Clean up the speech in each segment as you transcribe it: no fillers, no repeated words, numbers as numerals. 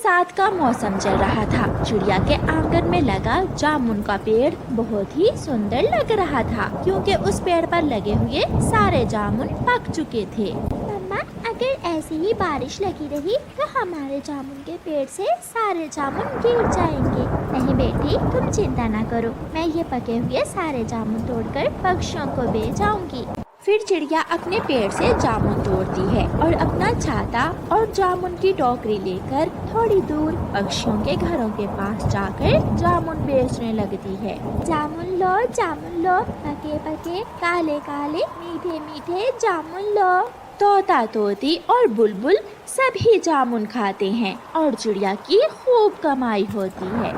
बरसात का मौसम चल रहा था। चिड़िया के आंगन में लगा जामुन का पेड़ बहुत ही सुंदर लग रहा था, क्योंकि उस पेड़ पर लगे हुए सारे जामुन पक चुके थे। मम्मा, अगर ऐसी ही बारिश लगी रही तो हमारे जामुन के पेड़ से सारे जामुन गिर जाएंगे। नहीं बेटी, तुम चिंता ना करो, मैं ये पके हुए सारे जामुन तोड़कर पक्षियों को बेच आऊंगी। फिर चिड़िया अपने पेड़ से जामुन तोड़ती है और अपना छाता और जामुन की टोकरी लेकर थोड़ी दूर पक्षियों के घरों के पास जाकर जामुन बेचने लगती है। जामुन लो, पके पके काले काले मीठे मीठे जामुन लो। तोता तोती और बुलबुल सभी जामुन खाते हैं और चिड़िया की खूब कमाई होती है।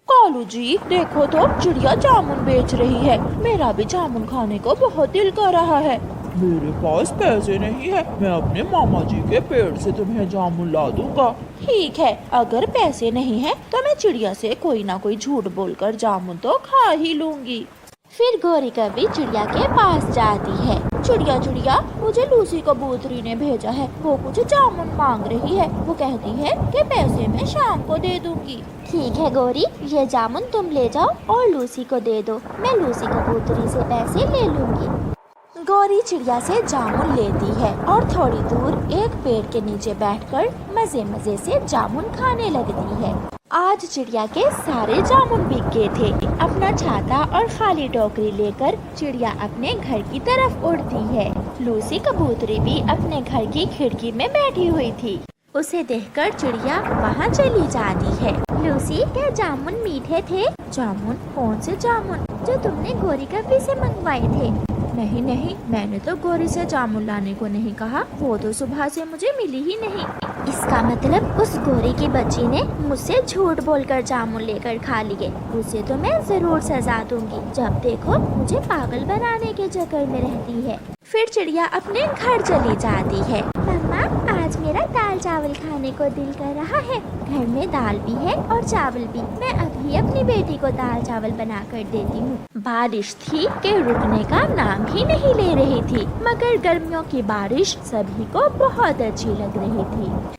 कालू जी, देखो तो चिड़िया जामुन बेच रही है। मेरा भी जामुन खाने को बहुत दिल कर रहा है। मेरे पास पैसे नहीं है, मैं अपने मामा जी के पेड़ से तुम्हें जामुन ला दूंगा। ठीक है, अगर पैसे नहीं है तो मैं चिड़िया से कोई ना कोई झूठ बोलकर जामुन तो खा ही लूंगी। फिर गौरी कभी चिड़िया के पास जाती है। चिड़िया, मुझे लूसी कबूतरी ने भेजा है, वो कुछ जामुन मांग रही है। वो कहती है कि पैसे मैं शाम को दे दूंगी। ठीक है गौरी, ये जामुन तुम ले जाओ और लूसी को दे दो, मैं लूसी कबूतरी से पैसे ले लूंगी। गौरी चिड़िया से जामुन लेती है और थोड़ी दूर एक पेड़ के नीचे बैठकर मजे मजे से जामुन खाने लगती है। आज चिड़िया के सारे जामुन बिक गए थे। अपना छाता और खाली टोकरी लेकर चिड़िया अपने घर की तरफ उड़ती है। लूसी कबूतरी भी अपने घर की खिड़की में बैठी हुई थी। उसे देखकर चिड़िया वहाँ चली जाती है। लूसी, क्या जामुन मीठे थे? जामुन? कौन से जामुन? जो तुमने गौरी कभी से मंगवाए थे। नहीं, मैंने तो गौरी से जामुन लाने को नहीं कहा, वो तो सुबह से मुझे मिली ही नहीं। इसका मतलब उस गौरी की बच्ची ने मुझसे झूठ बोलकर जामुन लेकर खा लिए। उसे तो मैं जरूर सजा दूंगी। जब देखो मुझे पागल बनाने के चक्कर में रहती है। फिर चिड़िया अपने घर चली जाती है। मम्मा, आज मेरा दाल चावल खाने को दिल कर रहा है। घर में दाल भी है और चावल भी। मैं अभी अपनी बेटी को दाल चावल बना कर देती हूँ। बारिश थी कि रुकने का नाम ही नहीं ले रही थी, मगर गर्मियों की बारिश सभी को बहुत अच्छी लग रही थी।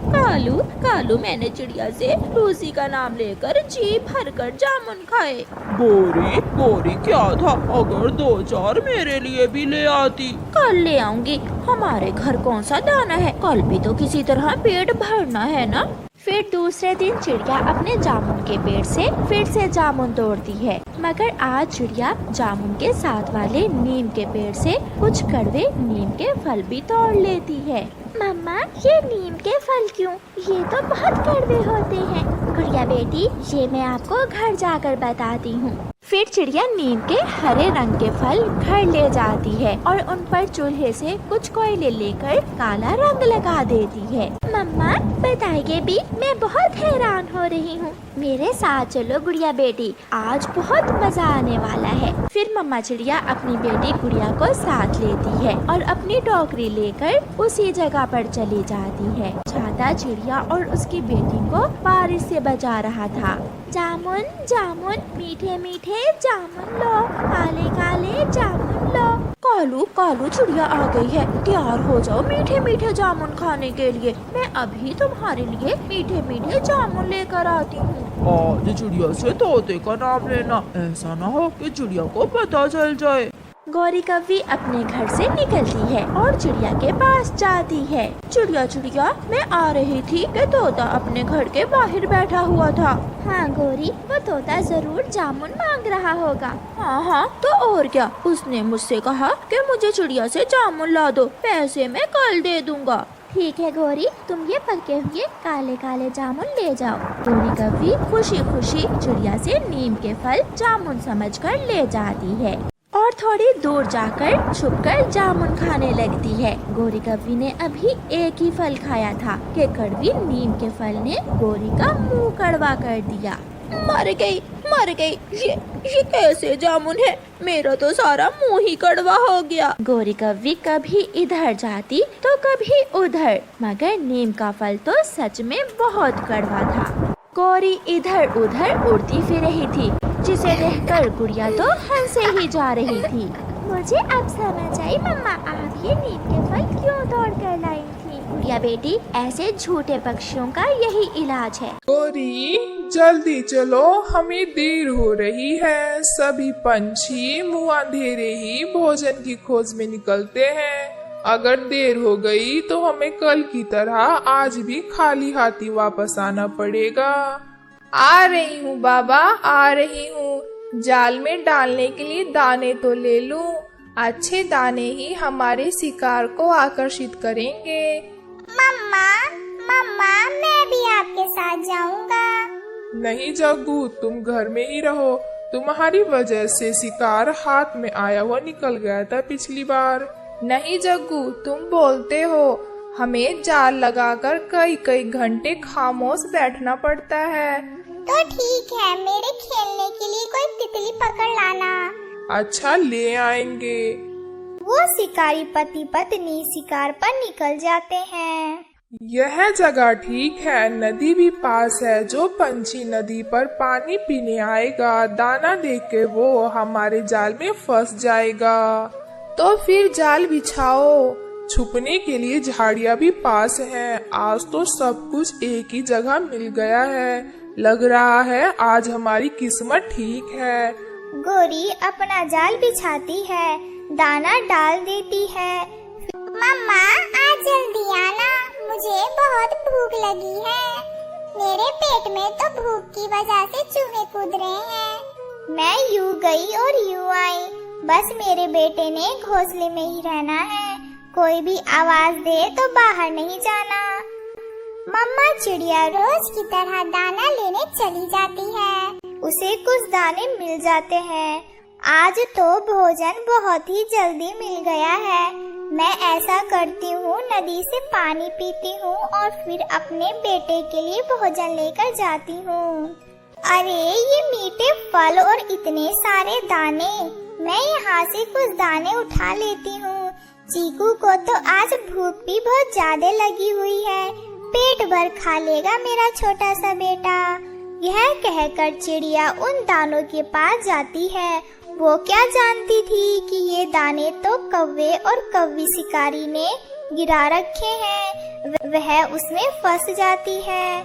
कालू, मैंने चिड़िया से लूसी का नाम लेकर जी भरकर जामुन खाए। गौरी क्या था, अगर 2-4 मेरे लिए भी ले आती। कल ले आऊंगी, हमारे घर कौन सा दाना है, कल भी तो किसी तरह पेट भरना है ना। फिर दूसरे दिन चिड़िया अपने जामुन के पेड़ से फिर से जामुन तोड़ती है, मगर आज चिड़िया जामुन के साथ वाले नीम के पेड़ से कुछ कड़वे नीम के फल भी तोड़ लेती है। मम्मा, ये नीम के फल क्यों? ये तो बहुत कड़वे होते हैं। गुड़िया बेटी, ये मैं आपको घर जाकर बताती हूँ। फिर चिड़िया नीम के हरे रंग के फल घर ले जाती है और उन पर चूल्हे से कुछ कोयले लेकर काला रंग लगा देती है। मम्मा, बताइए भी, मैं बहुत हैरान हो रही हूँ। मेरे साथ चलो गुड़िया बेटी, आज बहुत मजा आने वाला है। फिर मम्मा चिड़िया अपनी बेटी गुड़िया को साथ लेती है और अपनी टोकरी लेकर उसी जगह पर चली जाती है। छाता चिड़िया और उसकी बेटी को बारिश से बचा रहा था। जामुन, मीठे मीठे जामुन लो, काले काले जामुन लो। कालू, चिड़िया आ गई है, तैयार हो जाओ मीठे मीठे जामुन खाने के लिए। मैं अभी तुम्हारे लिए मीठे मीठे जामुन लेकर आती हूँ। आज चिड़िया से तोते का नाम लेना, ऐसा ना हो कि चिड़िया को पता चल जाए। गौरी कभी अपने घर से निकलती है और चिड़िया के पास जाती है। चिड़िया, मैं आ रही थी कि तोता अपने घर के बाहर बैठा हुआ था। हाँ गौरी, वो तोता जरूर जामुन मांग रहा होगा। हाँ, तो और क्या, उसने मुझसे कहा कि मुझे चिड़िया से जामुन ला दो, पैसे मैं कल दे दूंगा। ठीक है गौरी, तुम ये पके हुए काले काले जामुन ले जाओ। गौरी कभी खुशी खुशी चिड़िया से नीम के फल जामुन समझकर ले जाती है और थोड़ी दूर जाकर छुपकर जामुन खाने लगती है। गौरी कभी ने अभी एक ही फल खाया था कि कड़वी नीम के फल ने गौरी का मुंह कड़वा कर दिया। मर गई, ये कैसे जामुन है, मेरा तो सारा मुंह ही कड़वा हो गया। गौरी कभी इधर जाती तो कभी उधर, मगर नीम का फल तो सच में बहुत कड़वा था। गौरी इधर उधर उड़ती फिर रही थी, जिसे देखकर गुड़िया तो हंसे ही जा रही थी। मुझे अब समझ आई मम्मा, आप ये नीम के फल क्यों तोड़ कर लाई थी। चिड़िया बेटी, ऐसे झूठे पक्षियों का यही इलाज है। गोरी जल्दी चलो, हमें देर हो रही है। सभी पंछी मुँह अंधेरे ही भोजन की खोज में निकलते हैं। अगर देर हो गई तो हमें कल की तरह आज भी खाली हाथी वापस आना पड़ेगा। आ रही हूँ बाबा, आ रही हूँ। जाल में डालने के लिए दाने तो ले लूं। अच्छे दाने ही हमारे शिकार को आकर्षित करेंगे। मम्मा मम्मा, मैं भी आपके साथ जाऊंगा। नहीं जग्गू, तुम घर में ही रहो। तुम्हारी वजह से शिकार हाथ में आया हुआ निकल गया था पिछली बार। नहीं जग्गू, तुम बोलते हो। हमें जाल लगाकर कई कई घंटे खामोश बैठना पड़ता है। तो ठीक है, मेरे खेलने के लिए कोई तितली पकड़ लाना। अच्छा, ले आएंगे। वो शिकारी पति पत्नी शिकार पर निकल जाते हैं। यह जगह ठीक है, नदी भी पास है। जो पंछी नदी पर पानी पीने आएगा, दाना देके वो हमारे जाल में फंस जाएगा। तो फिर जाल बिछाओ। छुपने के लिए झाड़ियाँ भी पास हैं। आज तो सब कुछ एक ही जगह मिल गया है। लग रहा है आज हमारी किस्मत ठीक है। गोरी अपना जाल बिछाती है, दाना डाल देती है। मम्मा आज जल्दी आना, मुझे बहुत भूख लगी है। मेरे पेट में तो भूख की वजह से चूहे कूद रहे हैं। मैं यूं गई और यूं आई, बस मेरे बेटे ने घोंसले में ही रहना है। कोई भी आवाज दे तो बाहर नहीं जाना। मम्मा चिड़िया रोज की तरह दाना लेने चली जाती है। उसे कुछ दाने मिल जाते हैं। आज तो भोजन बहुत ही जल्दी मिल गया है। मैं ऐसा करती हूँ, नदी से पानी पीती हूँ और फिर अपने बेटे के लिए भोजन लेकर जाती हूँ। अरे ये मीठे फल और इतने सारे दाने, मैं यहाँ से कुछ दाने उठा लेती हूँ। चीकू को तो आज भूख भी बहुत ज्यादा लगी हुई है, पेट भर खा लेगा मेरा छोटा सा बेटा। यह कहकर चिड़िया उन दानों के पास जाती है। वो क्या जानती थी कि ये दाने तो कौवे और कौवी शिकारी ने गिरा रखे हैं। वह उसमें फंस जाती है।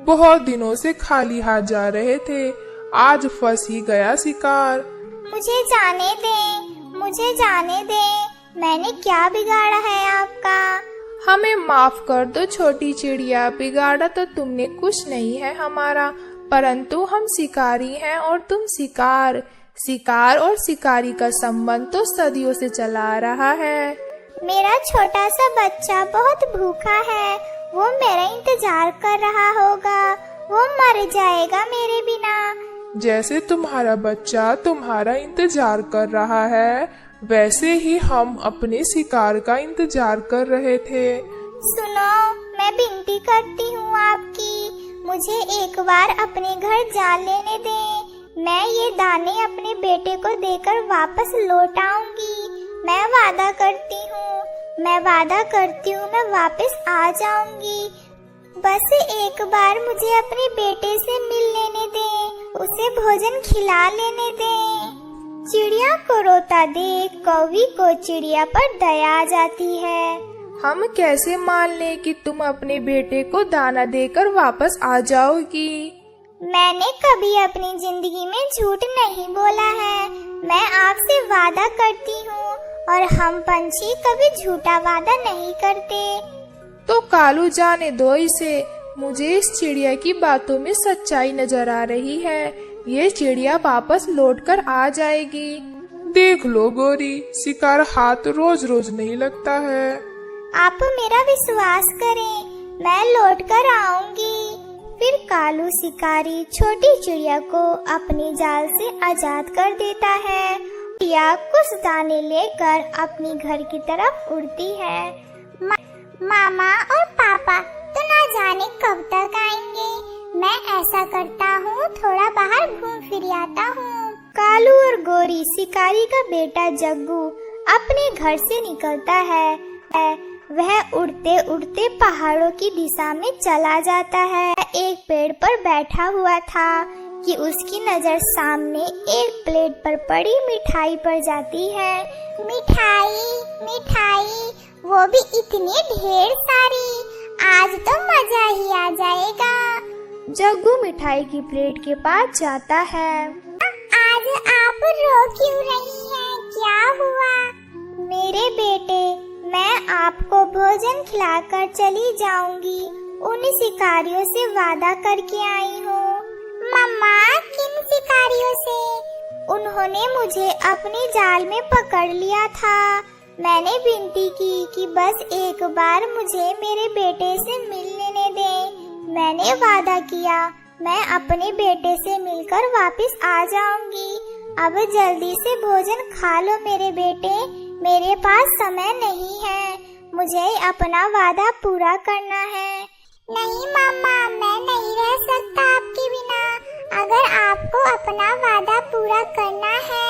बहुत दिनों से खाली हाथ जा रहे थे, आज फंस ही गया शिकार। मुझे जाने दें, मुझे जाने दें। मैंने क्या बिगाड़ा है आपका? हमें माफ कर दो छोटी चिड़िया, बिगाड़ा तो तुमने कुछ नहीं है हमारा, परंतु हम शिकारी हैं और तुम शिकार। शिकार और शिकारी का संबंध तो सदियों से चला आ रहा है। मेरा छोटा सा बच्चा बहुत भूखा है, वो मेरा इंतजार कर रहा होगा। वो मर जाएगा मेरे बिना। जैसे तुम्हारा बच्चा तुम्हारा इंतजार कर रहा है, वैसे ही हम अपने शिकार का इंतजार कर रहे थे। सुनो, मैं विनती करती हूँ आपकी, मुझे एक बार अपने घर जा लेने दें। मैं ये दाने अपने बेटे को देकर वापस लौट आऊंगी। मैं वादा करती हूँ, मैं वापस आ जाऊंगी। बस एक बार मुझे अपने बेटे से मिल लेने दें, उसे भोजन खिला लेने दें। चिड़िया को रोता देख कौवी को चिड़िया पर दया आ जाती है। हम कैसे मान लें कि तुम अपने बेटे को दाना देकर वापस आ जाओगी? मैंने कभी अपनी जिंदगी में झूठ नहीं बोला है। मैं आपसे वादा करती हूँ और हम पंछी कभी झूठा वादा नहीं करते। तो कालू जाने दो इसे, मुझे इस चिड़िया की बातों में सच्चाई नजर आ रही है। ये चिड़िया वापस लौटकर आ जाएगी। देख लो गोरी, शिकार हाथ रोज रोज नहीं लगता है। आप मेरा विश्वास करें, मैं लौट कर आऊंगी। फिर कालू शिकारी छोटी चिड़िया को अपने जाल से आजाद कर देता है। चिड़िया कुछ दाने लेकर अपनी घर की तरफ उड़ती है। मामा और पापा तो ना जाने कब तक आएंगे। मैं ऐसा करता हूँ, थोड़ा बाहर घूम फिर आता हूँ। कालू और गोरी शिकारी का बेटा जग्गू अपने घर से निकलता है। वह उड़ते उड़ते पहाड़ों की दिशा में चला जाता है। एक पेड़ पर बैठा हुआ था कि उसकी नजर सामने एक प्लेट पर पड़ी मिठाई पर जाती है। मिठाई, मिठाई, वो भी इतनी ढेर सारी। जग्गू मिठाई की प्लेट के पास जाता है। आज आप रो क्यों रही हैं? क्या हुआ? मेरे बेटे, मैं आपको भोजन खिलाकर चली जाऊंगी। उन शिकारियों से वादा करके आई हूँ। मम्मा, किन शिकारियों से? उन्होंने मुझे अपनी जाल में पकड़ लिया था। मैंने विनती की कि बस एक बार मुझे मेरे बेटे से मिल लेने दें। मैंने वादा किया मैं अपने बेटे से मिलकर वापस आ जाऊंगी। अब जल्दी से भोजन खा लो मेरे बेटे, मेरे पास समय नहीं है। मुझे अपना वादा पूरा करना है। नहीं मम्मा, मैं नहीं रह सकता आपके बिना। अगर आपको अपना वादा पूरा करना है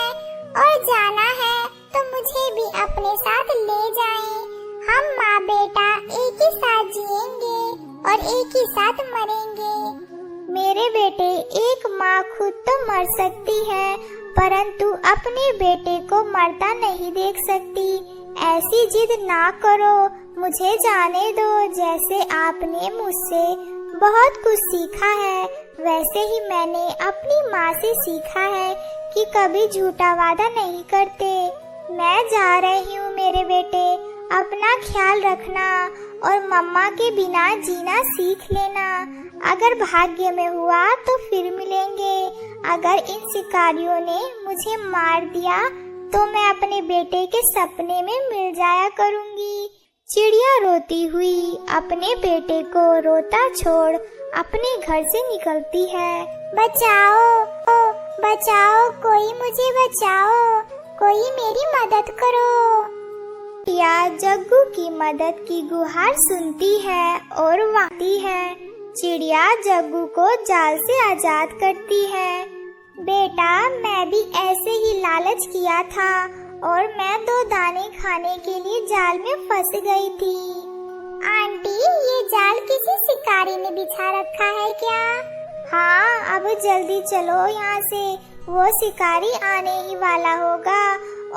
और जाना है तो मुझे भी अपने साथ ले जाएं। हम माँ बेटा एक ही साथ जिएंगे और एक ही साथ मरेंगे। मेरे बेटे, एक माँ खुद तो मर सकती है परंतु अपने बेटे को मरता नहीं देख सकती। ऐसी जिद ना करो, मुझे जाने दो। जैसे आपने मुझसे बहुत कुछ सीखा है वैसे ही मैंने अपनी माँ से सीखा है कि कभी झूठा वादा नहीं करते। मैं जा रही हूँ मेरे बेटे, अपना ख्याल रखना और मम्मा के बिना जीना सीख लेना। अगर भाग्य में हुआ तो फिर मिलेंगे। अगर इन शिकारियों ने मुझे मार दिया तो मैं अपने बेटे के सपने में मिल जाया करूँगी। चिड़िया रोती हुई अपने बेटे को रोता छोड़ अपने घर से निकलती है। बचाओ, ओ बचाओ, कोई मुझे बचाओ, कोई मेरी मदद करो। चिड़िया जग्गू की मदद की गुहार सुनती है और वाती है। चिड़िया जग्गू को जाल से आजाद करती है। बेटा, मैं भी ऐसे ही लालच किया था और मैं 2 दाने खाने के लिए जाल में फंस गई थी। आंटी, ये जाल किसी शिकारी ने बिछा रखा है क्या? हाँ, अब जल्दी चलो यहाँ से, वो शिकारी आने ही वाला होगा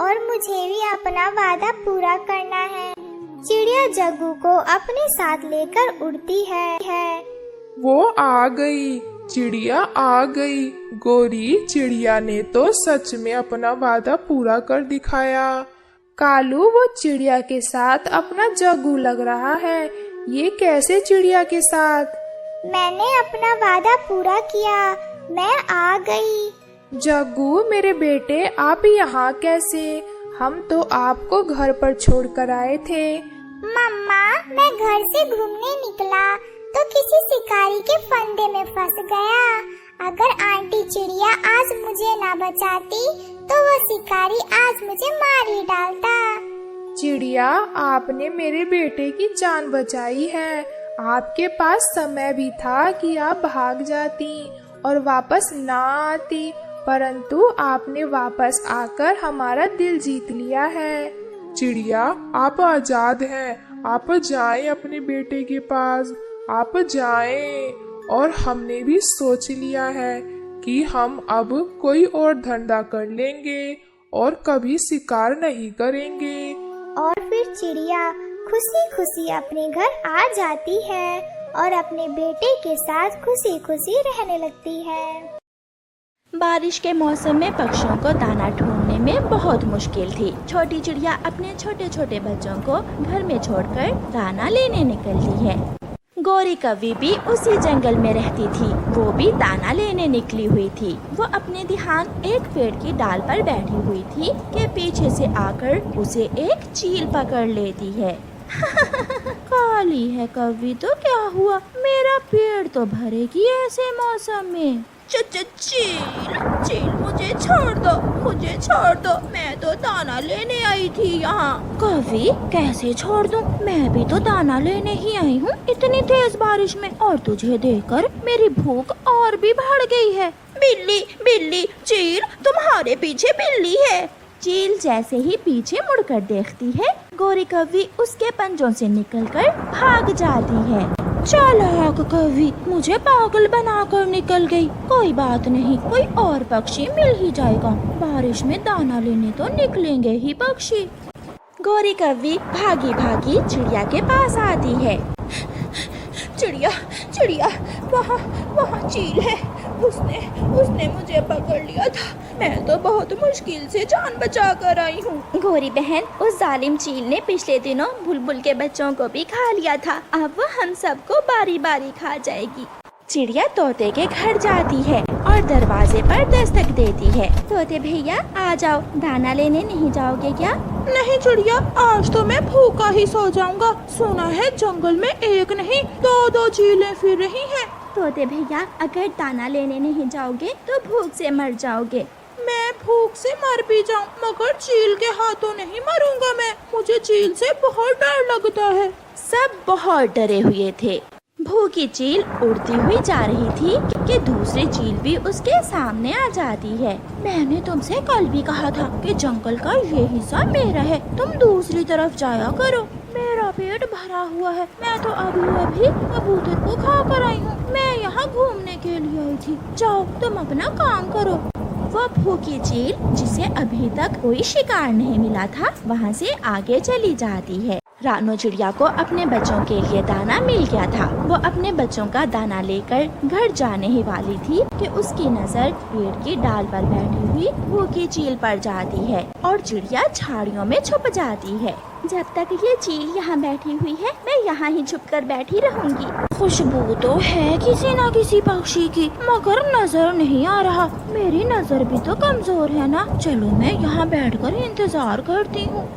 और मुझे भी अपना वादा पूरा करना है। चिड़िया जग्गू को अपने साथ लेकर उड़ती है। वो आ गई, चिड़िया आ गई। गोरी, चिड़िया ने तो सच में अपना वादा पूरा कर दिखाया। कालू, वो चिड़िया के साथ अपना जग्गू लग रहा है। ये कैसे चिड़िया के साथ? मैंने अपना वादा पूरा किया, मैं आ गई। जग्गू मेरे बेटे, आप यहाँ कैसे? हम तो आपको घर पर छोड़कर आए थे। मम्मा, मैं घर से घूमने निकला तो किसी शिकारी के फंदे में फंस गया। अगर आंटी चिड़िया आज मुझे ना बचाती तो वो शिकारी आज मुझे मार ही डालता। चिड़िया, आपने मेरे बेटे की जान बचाई है। आपके पास समय भी था कि आप भाग जाती और वापस ना आती, परंतु आपने वापस आकर हमारा दिल जीत लिया है। चिड़िया, आप आजाद हैं। आप जाएं अपने बेटे के पास, आप जाएं। और हमने भी सोच लिया है कि हम अब कोई और धंधा कर लेंगे और कभी शिकार नहीं करेंगे। और फिर चिड़िया खुशी खुशी अपने घर आ जाती है और अपने बेटे के साथ खुशी खुशी रहने लगती है। बारिश के मौसम में पक्षियों को दाना ढूंढने में बहुत मुश्किल थी। छोटी चिड़िया अपने छोटे छोटे बच्चों को घर में छोड़कर दाना लेने निकलती है। गौरी कौवी भी उसी जंगल में रहती थी, वो भी दाना लेने निकली हुई थी। वो अपने ध्यान एक पेड़ की डाल पर बैठी हुई थी कि पीछे से आकर उसे एक चील पकड़ लेती है। काली है कौवी तो क्या हुआ, मेरा पेड़ तो भरेगी ऐसे मौसम में। चील मुझे छोड़ दो, मुझे छोड़ दो, मैं तो दाना लेने आई थी यहाँ। कौवी, कैसे छोड़ दूँ, मैं भी तो दाना लेने ही आई हूँ इतनी तेज बारिश में, और तुझे देखकर मेरी भूख और भी बढ़ गई है। बिल्ली बिल्ली, चील तुम्हारे पीछे बिल्ली है। चील जैसे ही पीछे मुड़कर देखती है, गौरी कौवी उसके पंजों से निकलकर भाग जाती है। चालाक कौवी, मुझे पागल बनाकर निकल गई। कोई बात नहीं, कोई और पक्षी मिल ही जाएगा। बारिश में दाना लेने तो निकलेंगे ही पक्षी। गौरी कौवी भागी भागी चिड़िया के पास आती है। चिड़िया चिड़िया, वहाँ वहाँ चील है, उसने मुझे पकड़ लिया था। मैं तो बहुत मुश्किल से जान बचा कर आई हूँ। गोरी बहन, उस जालिम चील ने पिछले दिनों बुलबुल के बच्चों को भी खा लिया था। अब वो हम सबको बारी बारी खा जाएगी। चिड़िया तोते के घर जाती है और दरवाजे पर दस्तक देती है। तोते भैया आ जाओ, दाना लेने नहीं जाओगे क्या? नहीं चिड़िया, आज तो मैं भूखा ही सो जाऊंगा। सुना है जंगल में एक नहीं दो चीलें फिर रही हैं। तोते भैया, अगर दाना लेने नहीं जाओगे तो भूख से मर जाओगे। मैं भूख से मर भी जाऊं मगर चील के हाथों नहीं मरूंगा मैं। मुझे चील से बहुत डर लगता है। सब बहुत डरे हुए थे। भूखी चील उड़ती हुई जा रही थी कि दूसरी चील भी उसके सामने आ जाती है। मैंने तुमसे कल भी कहा था कि जंगल का ये हिस्सा मेरा है, तुम दूसरी तरफ जाया करो। मेरा पेट भरा हुआ है, मैं तो अभी कबूतर को खा कर आई हूँ। मैं यहाँ घूमने के लिए आई थी, जाओ तुम अपना काम करो। वह भूखी चील, जिसे अभी तक कोई शिकार नहीं मिला था, वहाँ से आगे चली जाती है। रानो चिड़िया को अपने बच्चों के लिए दाना मिल गया था। वो अपने बच्चों का दाना लेकर घर जाने ही वाली थी कि उसकी नजर पेड़ की डाल पर बैठी हुई भूखी चील पर जाती है और चिड़िया झाड़ियों में छुप जाती है। जब तक ये चील यहाँ बैठी हुई है, मैं यहाँ ही छुप कर बैठी रहूंगी। खुशबू तो है किसी न किसी पक्षी की, मगर नजर नहीं आ रहा। मेरी नजर भी तो कमजोर है ना। चलो मैं यहाँ बैठकर इंतजार करती हूँ।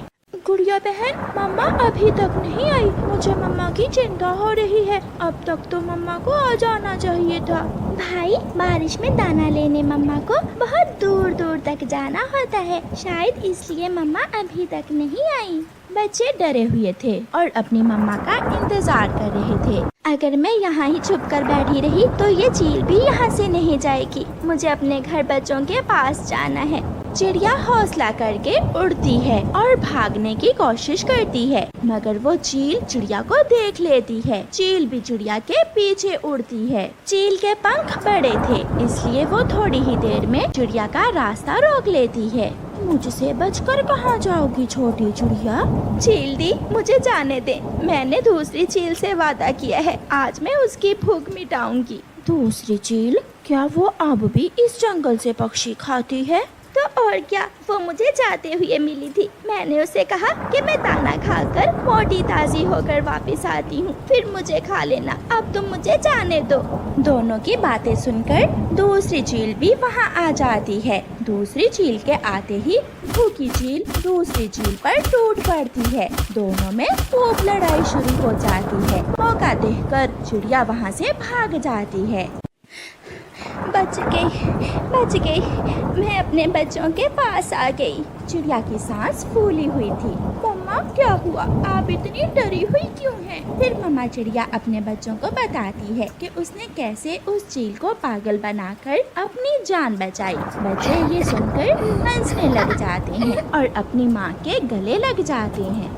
गुड़िया बहन, मम्मा अभी तक नहीं आई। मुझे मम्मा की चिंता हो रही है। अब तक तो मम्मा को आ जाना चाहिए था। भाई, बारिश में दाना लेने मम्मा को बहुत दूर दूर तक जाना होता है, शायद इसलिए मम्मा अभी तक नहीं आई। बच्चे डरे हुए थे और अपनी मम्मा का इंतजार कर रहे थे। अगर मैं यहाँ ही छुप कर बैठी रही तो ये चील भी यहाँ से नहीं जाएगी। मुझे अपने घर बच्चों के पास जाना है। चिड़िया हौसला करके उड़ती है और भागने की कोशिश करती है, मगर वो चील चिड़िया को देख लेती है। चील भी चिड़िया के पीछे उड़ती है। चील के पंख बड़े थे, इसलिए वो थोड़ी ही देर में चिड़िया का रास्ता रोक लेती है। मुझसे बचकर कहाँ जाओगी छोटी चिड़िया? चील दी, मुझे जाने दे। मैंने दूसरी चील से वादा किया है, आज मैं उसकी भूख मिटाऊंगी। दूसरी चील? क्या वो अब भी इस जंगल से पक्षी खाती है? तो और क्या, वो मुझे जाते हुए मिली थी। मैंने उसे कहा कि मैं दाना खाकर मोटी ताजी होकर वापस आती हूँ, फिर मुझे खा लेना। अब तुम मुझे जाने दो। दोनों की बातें सुनकर दूसरी चील भी वहाँ आ जाती है। दूसरी चील के आते ही भूखी चील दूसरी चील पर टूट पड़ती है। दोनों में खूब लड़ाई शुरू हो जाती है। मौका देखकर चिड़िया वहाँ से भाग जाती है। बच गई, मैं अपने बच्चों के पास आ गई। चिड़िया की सांस फूली हुई थी। मम्मा क्या हुआ, आप इतनी डरी हुई क्यों हैं? फिर मम्मा चिड़िया अपने बच्चों को बताती है कि उसने कैसे उस चील को पागल बनाकर अपनी जान बचाई। बच्चे ये सुनकर हंसने लग जाते हैं और अपनी माँ के गले लग जाते हैं।